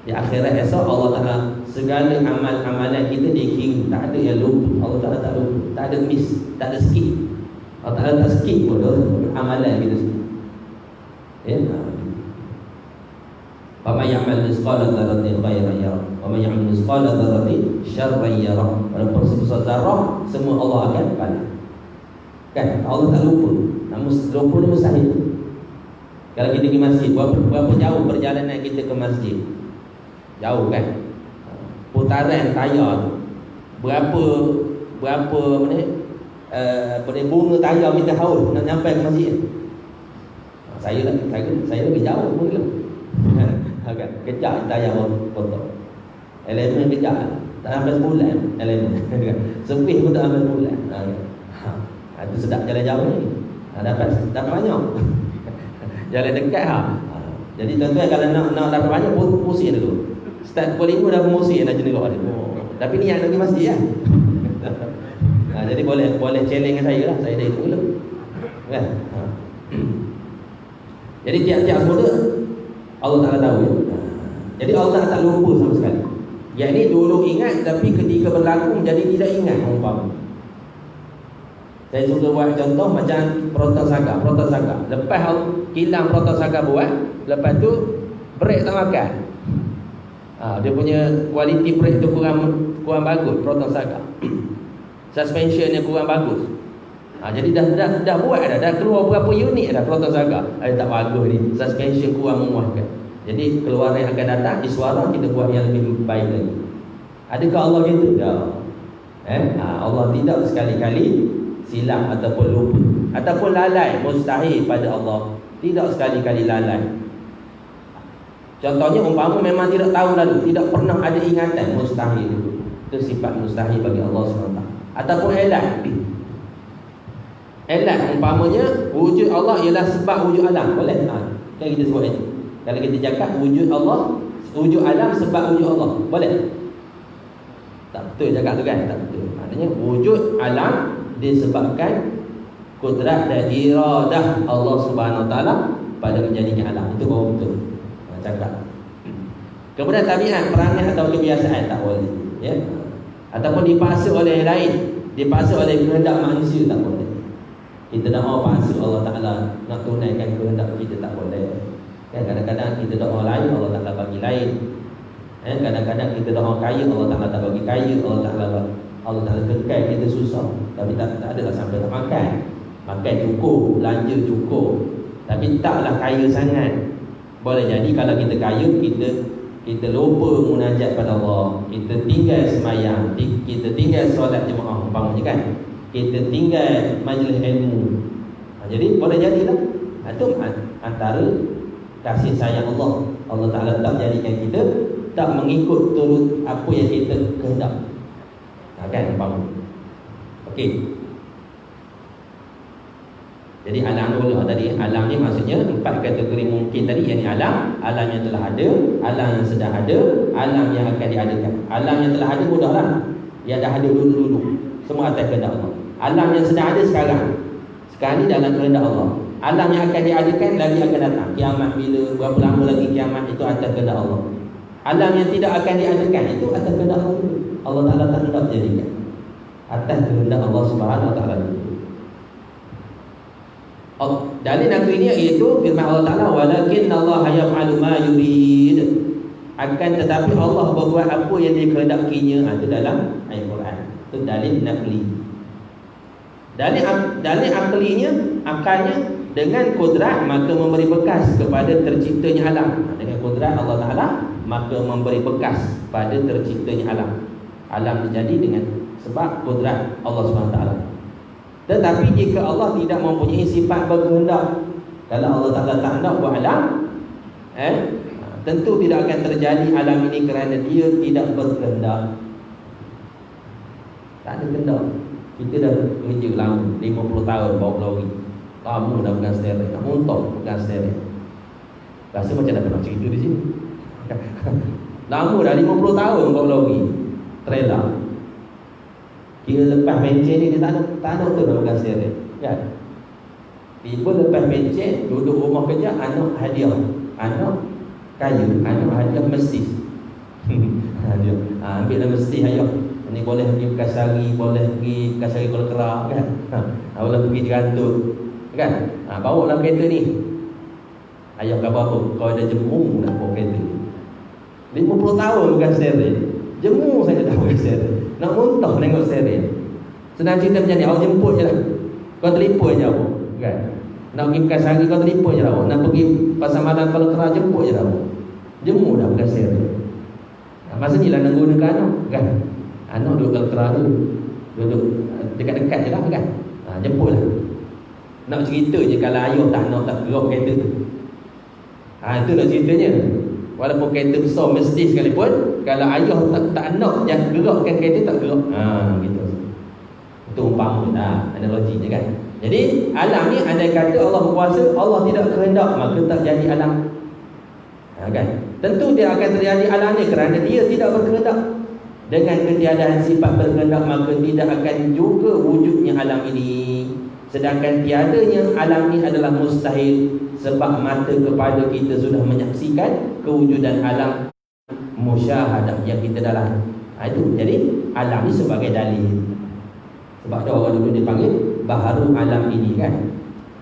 Di akhirat esok Allah Ta'ala segala amalan kita dikirim. Tak ada yang lupa. Allah Ta'ala tak lupa. Tak ada miss. Tak ada skip. Allah Ta'ala tak skip pun amalan kita semua. Ya. Wa may ya'mal mithqala dzarratin khairan yarah wa may ya'mal mithqala dzarratin syarran yarah. Walaupun sebesar zarah semua Allah akan pandang. Kan? Allah tak lupa. Lupa ni mustahil. Kalau kita pergi masjid, berapa jauh perjalanan kita ke masjid? Jauh kan? Putaran tayar berapa bunga tayar kita haul nak sampai ke masjid. Saya lebih jauh mula. Kan? Kejap tayar potong. Elemen kejap. Tak sampai sebulan elemen. Sepih pun tak sampai sebulan. Itu sedap jalan jauh ni. Dapat banyak. Jalan dekat Jadi tuan-tuan kalau nak dapat banyak pusing dulu. Start pukul 5 dah pusing nak jenis tapi ni yang pergi masjid kan. Jadi boleh challenge dengan saya lah. Saya dah itu dulu. Kan? Jadi tiap-tiap semula Allah Ta'ala tahu ya? Jadi Allah Ta'ala tak lupa sama sekali. Yang ni dulu ingat tapi ketika berlaku jadi tidak ingat. Saya suka buat contoh macam protosaga. Lepas kilang protosaga buat, lepas tu brek tak makan. Dia punya kualiti brek tu kurang bagus protosaga. Suspensionnya kurang bagus. Jadi dah buat dah keluar berapa unit dah protosaga. Tak bagus ni. Suspension kurang memuaskan. Jadi keluaran yang akan datang di suara kita buat yang lebih baik lagi. Adakah Allah gitu? Tak. Allah tidak sekali-kali silap ataupun lupa ataupun lalai. Mustahil pada Allah. Tidak sekali-kali lalai. Contohnya umpama memang tidak tahu lalu, tidak pernah ada ingatan, mustahil itu sifat mustahil bagi Allah SWT. Ataupun elat, umpamanya wujud Allah ialah sebab wujud alam, boleh? Kan kita sebut itu. Kalau kita cakap wujud Allah, wujud alam sebab wujud Allah, boleh? Tak betul cakap tu kan? Tak betul. Maknanya wujud alam disebabkan kudrat dan iradah Allah Subhanahu Wa Taala pada menjadikan alam. Itu baru betul cakap. Kemudian tabiat, perangai atau kebiasaan tak boleh, ya. Ataupun dipaksa oleh yang lain, dipaksa oleh kehendak manusia, tak boleh. Kita doa paksa Allah Ta'ala nak tunaikan kehendak kita, tak boleh. Kan kadang-kadang kita doa lain, Allah Ta'ala bagi lain. Kadang-kadang kita doa kaya, Allah Ta'ala tak bagi kaya. Allah Ta'ala kekal kita susah, tapi tak adalah sampai tak makan cukup, belanja cukup, tapi taklah kaya sangat. Boleh jadi kalau kita kaya, kita lupa munajat pada Allah, kita tinggal semayang, kita tinggal solat jemaah umpamanya kan, kita tinggal majlis ilmu. Jadi boleh jadilah itu antara kasih sayang Allah. Allah Ta'ala tak jadikan kita tak mengikut turut apa yang kita kehendak. Kan umpama. Okey. Jadi alam dulu tadi, alam ni maksudnya 4 kategori mungkin tadi, yang alam yang telah ada, alam yang sedang ada, alam yang akan diadakan. Alam yang telah ada mudahlah, yang dah ada dulu semua atas kehendak Allah. Alam yang sedang ada sekarang ni dalam kehendak Allah. Alam yang akan diadakan lagi akan datang, kiamat bila, berapa lama lagi kiamat, itu atas kehendak Allah. Alam yang tidak akan diadakan itu atas kehendak Allah. Allah Ta'ala tak hendak jadikan, atas kehendak Allah Subhanahu Wa Ta'ala. Dalil yang ini iaitu firman Allah Ta'ala, walakinnallaha yaf'alu ma yurid. Akan tetapi Allah berbuat apa yang dikehendakinya. Itu dalam ayat Quran. Itu dalil naqli. Dalil aklinya, akalnya, dengan kudrat maka memberi bekas kepada terciptanya alam. Dengan kudrat Allah Ta'ala maka memberi bekas pada terciptanya alam. Alam terjadi dengan sebab kudrat Allah SWT. Tetapi jika Allah tidak mempunyai sifat berkehendak, kalau Allah Ta'ala tak hendak buat alam, tentu tidak akan terjadi alam ini kerana dia tidak berkehendak. Tak ada kehendak. Kita dah kerja lama, 50 tahun bawa lori, kamu dah pegang steering, nak muntah pegang steering. Rasa macam dah pernah cerita di sini. Lama dah 50 tahun bawa lori, trailer. Kira lepas mencen ni dia tak ada tu nak pegang steering, kan? Tiba lepas mencen, duduk rumah kerja, anak hadiah, anak kaya, anak hadiah mesti. Ambil lah mesti ayah. Ni boleh pergi Bekasari, boleh pergi Bekasari Kuala Kerak, kan? Boleh pergi Jerantuk, kan? Bawa lah kereta ni. Ayah khabar apa? Kau dah jemu dah bawa kereta 50 tahun pegang steering. Jemu saja dah pegang steering. Nak muntah tengok steering. Senang cerita macam ni, awak jemput je lah. Kau telefon je awak, kan? Nak pergi Bekasari kau telefon je lah awak. Nak pergi Pasar Malam Kuala Kerak, jemput je lah awak. Jemu dah pegang steering. Masa ni lah nak gunakan anak, kan? Anak duduk Kuala Kerak tu, duduk dekat-dekat je lah, kan? Jemput lah. Nak cerita je kalau ayah tak nak tak gerak kereta tu. Itu nak ceritanya. Walaupun kereta besar mesti sekalipun, kalau ayah tak nak jangan gerakkan kereta, tak gerak. Gitu. Itu umpama dah, analoginya, kan. Jadi alam ni andai kata Allah berkuasa, Allah tidak kehendak, maka tak jadi alam. Kan? Tentu dia akan terjadi alam ni kerana dia tidak berkehendak. Dengan ketiadaan sifat berkehendak maka tidak akan juga wujudnya alam ini. Sedangkan tiadanya alam ini adalah mustahil, sebab mata kepada kita sudah menyaksikan kewujudan alam musyahadah yang kita dalam. Itu jadi alam ini sebagai dalil. Sebab ada orang dulu dipanggil baharu alam ini, kan.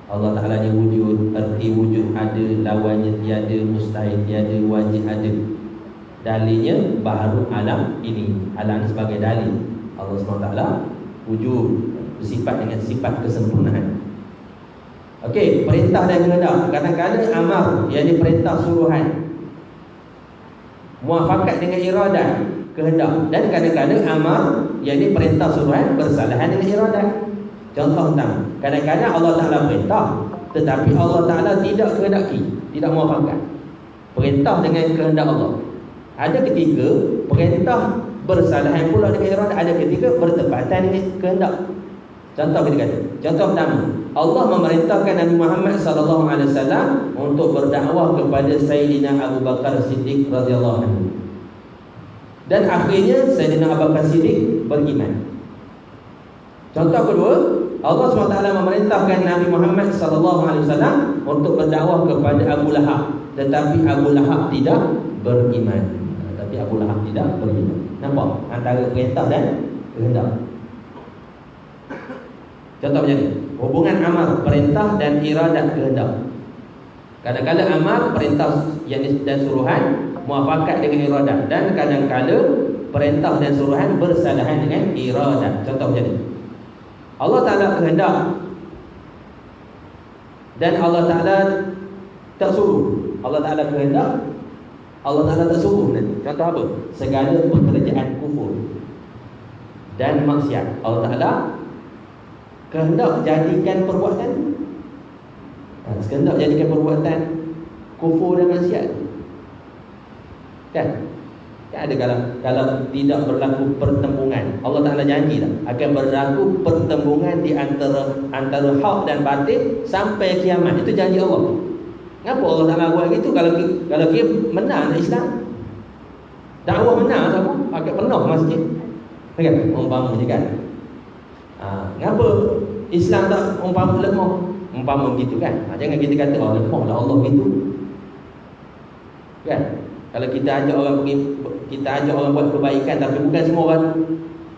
Allah Ta'ala ni wujud, erti wujud ada, lawannya tiada, mustahil tiada, wajib ada. Dalilnya baharu alam ini. Alam ini sebagai dalil Allah SWT wujud, bersifat dengan sifat kesempurnaan. Okey, perintah dan kehendak. Kadang-kadang amar, iaitu perintah suruhan, muafakat dengan iradat, kehendak. Dan kadang-kadang amar, iaitu perintah suruhan bersalahan dengan iradat. Contoh tentang kadang-kadang Allah Ta'ala perintah, tetapi Allah Ta'ala tidak kehendaki, tidak muafakat. perintah dengan kehendak Allah. Ada ketika perintah bersalahan pula dengan iradah, ada ketika bertepatan dengan kehendak. Contoh kita kata, contoh pertama, Allah memerintahkan Nabi Muhammad sallallahu alaihi wasallam untuk berdakwah kepada Sayyidina Abu Bakar Siddiq radhiyallahu anhu. Dan akhirnya Sayyidina Abu Bakar Siddiq beriman. Contoh kedua, Allah SWT memerintahkan Nabi Muhammad sallallahu alaihi wasallam untuk berdakwah kepada Abu Lahab, tetapi Abu Lahab tidak beriman. Tapi Abu Lahab tidak beriman. Nampak antara perintah dan kehendak. Contoh macam ni, hubungan amal, perintah dan iradat kehendak. Kadang-kadang amal, perintah dan suruhan muafakat dengan iradat, dan kadang-kadang perintah dan suruhan bersalahan dengan iradat. Contoh macam ni, Allah Ta'ala kehendak dan Allah Ta'ala tak suruh. Allah Ta'ala kehendak, Allah Ta'ala tak suruh. Contoh apa? Segala pekerjaan kufur dan maksiat, Allah Ta'ala kehendak jadikan perbuatan, kehendak jadikan perbuatan kufur dan maksiat. Kan ada kalau tidak berlaku pertembungan, Allah Ta'ala janji tak akan berlaku pertembungan di antara hak dan batil sampai kiamat. Itu janji Allah. Kenapa Allah Ta'ala buat gitu? Kalau kita menang Islam, dakwah menang sama, agak penuh masjid, kan? Umpama je kan. Kenapa Islam tak umpama lemah? Umpama begitu kan. Jangan kita kata lemah lah Allah gitu. Kan? Kalau kita ajak orang buat kebaikan, tapi bukan semua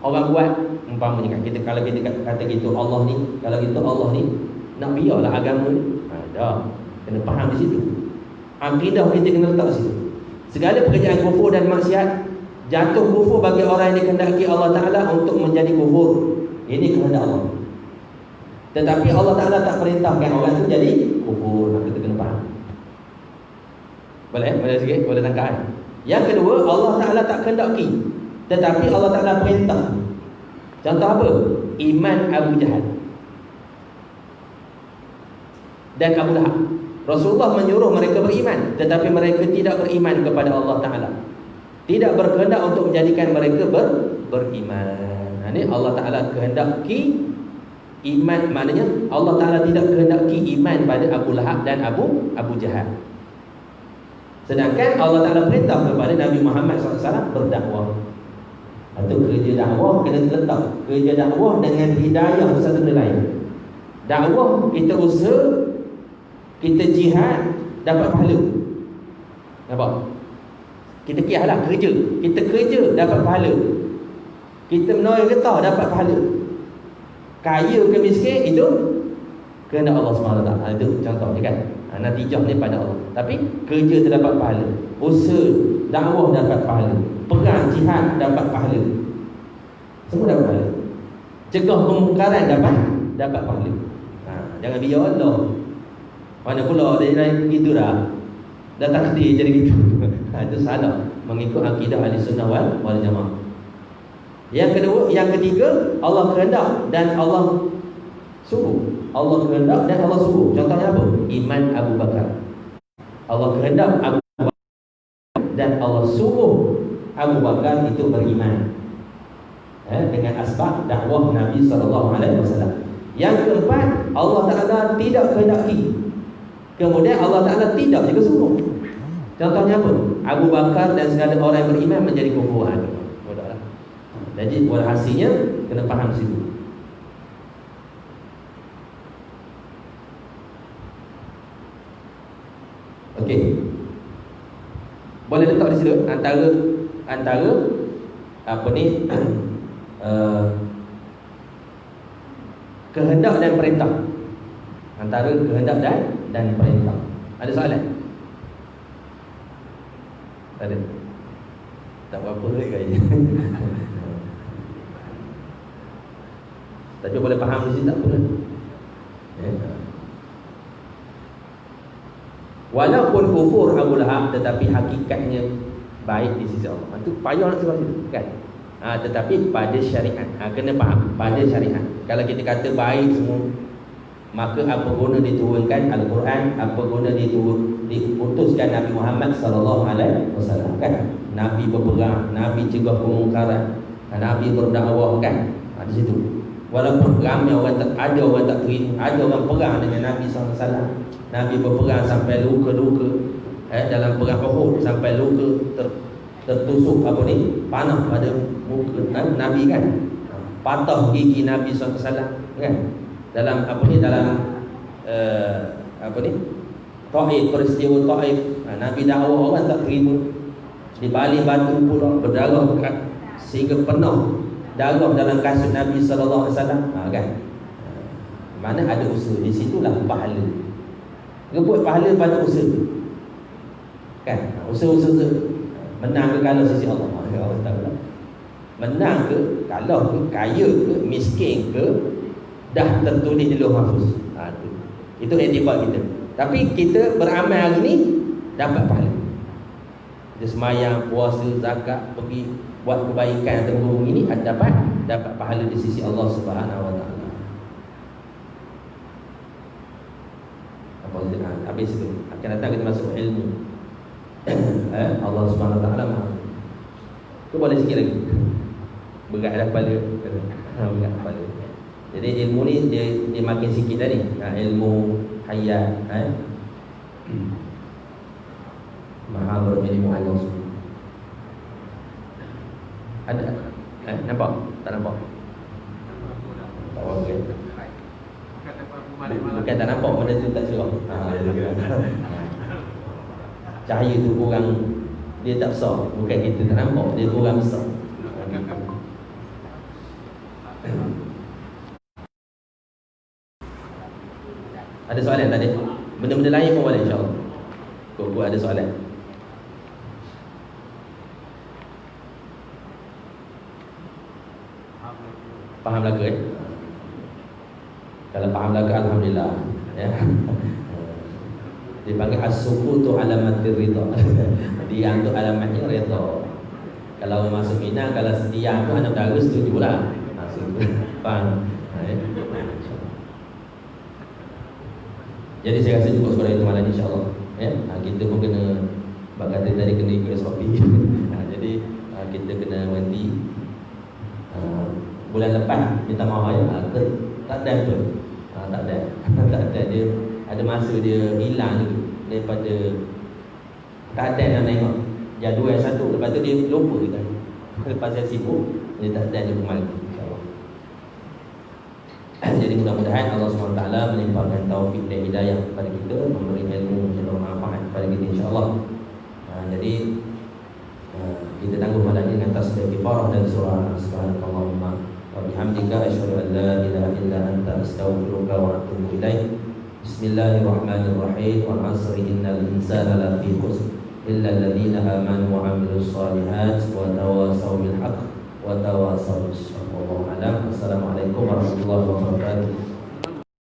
orang buat, umpamanya kan, kalau kita kata gitu, Allah ni, kalau gitu Allah ni nak biarlah agama ni. Dah kena faham di situ. Akidah kita kena letak di situ. Segala pekerjaan kufur dan maksiat, jatuh kufur bagi orang yang dikehendaki Allah Ta'ala untuk menjadi kufur. Ini kehendak Allah. Tetapi Allah Ta'ala tak perintahkan orang tu jadi kufur. Kita kena faham. Boleh sikit? Boleh tangkap. Yang kedua, Allah Ta'ala tak kehendaki, tetapi Allah Ta'ala perintah. Contoh apa? Iman Abu Jahal dan Abu Lahab. Rasulullah menyuruh mereka beriman, tetapi mereka tidak beriman kepada Allah Ta'ala. Tidak berkehendak untuk menjadikan mereka beriman. Ini Allah Ta'ala kehendaki iman, maknanya Allah Ta'ala tidak kehendaki iman pada Abu Lahab dan Abu Jahal. Sedangkan Allah Ta'ala perintah kepada Nabi Muhammad SAW berdakwah. Itu kerja dakwah kena letak. Kerja dakwah dengan hidayah satu sama lain. Dakwah kita usaha, kita jihad, dapat pahala. Nampak? Kita kiaslah kerja. Kita kerja dapat pahala. Kita menolong getah dapat pahala. Kaya ke miskin itu kehendak Allah SWT. Itu contohnya kan. Natijah ni pada Allah. Tapi kerja terdapat pahala, usaha dakwah dapat pahala, perang jihad dapat pahala, semua dapat pahala. Cegah kemungkaran dapat pahala. Jangan biar Allah. Mana pula dia lain gitu dah. Dah takdir jadi gitu. Itu salah mengikut akidah Ahlussunnah wal Jamaah. Yang ketiga, Allah kehendak dan Allah suruh. Allah kehendak dan Allah suruh. Contohnya apa? Iman Abu Bakar. Allah kehendak Abu Bakar dan Allah suruh Abu Bakar itu beriman dengan asbab dakwah Nabi SAW. Yang keempat, Allah Ta'ala tidak kehendaki, kemudian Allah Ta'ala tidak juga suruh. Contohnya apa? Abu Bakar dan segala orang yang beriman menjadi kufur. Jadi hasilnya kena faham situ. Okey. Boleh letak di situ antara apa ni kehendak dan perintah. Antara kehendak dan perintah. Ada soalan? Tak ada. Tak apa-apa kayaknya. Tapi boleh faham di sini tak apa. Walaupun kufur Abu Lahab, tetapi hakikatnya baik di sisi Allah. Itu payah nak sebab itu kan. Tetapi pada syariat, kena faham pada syariat. Kalau kita kata baik semua, Maka apa guna diturunkan Al-Quran, apa guna diutuskan Nabi Muhammad sallallahu alaihi wasallam kan? Nabi berperang, Nabi cegah kemungkaran, Nabi berdakwah kan? Di situ. Walaupun ramai orang ada orang tak terima, ada orang perang dengan Nabi sallallahu alaihi wasallam. Nabi berperang sampai luka-luka. Dalam perang Uhud sampai luka tertusuk panah pada muka Nabi kan? Patah gigi Nabi sallallahu alaihi wasallam kan? Dalam Taif, peristiwa Taif, Nabi dakwah orang tak terima, dibalik batu pula berdarah sehingga penuh darah dalam kasut Nabi sallallahu alaihi wasallam kan. Mana ada usaha, di situlah pahala. Rebut pahala pada usaha kan. Usaha-usaha menang ke kalah sisi Allah. Allah Taala menang ke kalah ke, kaya ke, miskin ke, dah tertulis di Lauh Mahfuz. Itu iktibar kita. Tapi kita beramal hari ni dapat pahala. Kita semayang, puasa, zakat, pergi buat kebaikan atau bumi ini dapat pahala di sisi Allah Subhanahu wa taala. Apa dia? Habis itu akan datang kita masuk ilmu. Allah Subhanahu wa taala maha. Tu boleh sikit lagi. Berat dah kepala. Berat kepala. Jadi ilmu ni dia makin sikit dah ni. Ilmu hayat, maha berilmu Allah Subhanahu. Ada? Nampak? Tak nampak? Tak nampak. Bukan tak nampak, benda tu tak cerah. Cahaya tu kurang, dia tak besar. Bukan kita tak nampak, dia kurang besar. Ada soalan tadi? Benda-benda lain pun boleh insyaAllah. Kau ada soalan? Faham lagu Kalau faham lagu alhamdulillah ya. Dipanggil as-sukutu alamatir ridha. Diam tu alamatnya ridha. Kalau masuk Minang, kalau diam tu anak dara setuju lah. Faham? Jadi saya rasa cukup sekolah itu malam insyaAllah ya. Kita pun kena, kata tadi kena ikut SOP. Jadi kita kena berhenti. Bulan lepas minta maaf ya, tak ada tu. Tak ada dia ada masa dia hilang juga daripada keadaan yang tengok jadual yang satu, lepas tu dia lupa kita. Lepas saya sibuk dia tak ada kembali insyaAllah. Jadi mudah-mudahan Allah SWT melimpahkan taufik dan hidayah kepada kita, memberi ilmu yang bermanfaat kepada kita insyaAllah. Jadi kita tangguh malam ini dengan tasbih kifarah dan surah Subhanallahumma wa bihamdika asyhadu an la ilaha illa anta astaghfiruka wa atubu ilaik. Bismillahirrahmanirrahim. Wal 'asri innal insana lafi khusr illa alladhina amanu wa 'amilus shalihat wa tawasaw bil haqq wa tawasaw bis sabr. Wallahu a'lam. Assalamualaikum warahmatullahi wabarakatuh.